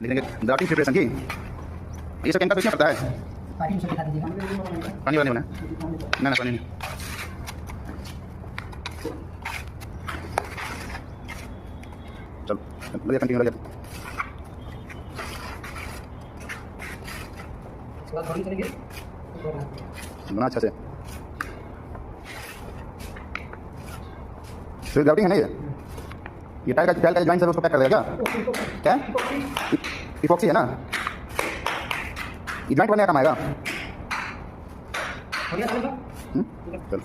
लिखेंगे grafting preparation की। ये सब केमिकल तो इसमें पड़ता है। पानी वाला नहीं बना ना ना पानी नहीं। चलो बढ़िया कंटिन्यू हो जाए। बना अच्छा से। फिर ग्राफ्टिंग है ना ये टायर का जॉइंट सब उसको पैक कर देगा क्या? इपॉक्सी है ना, ये जॉइंट बनने का काम आएगा। चलो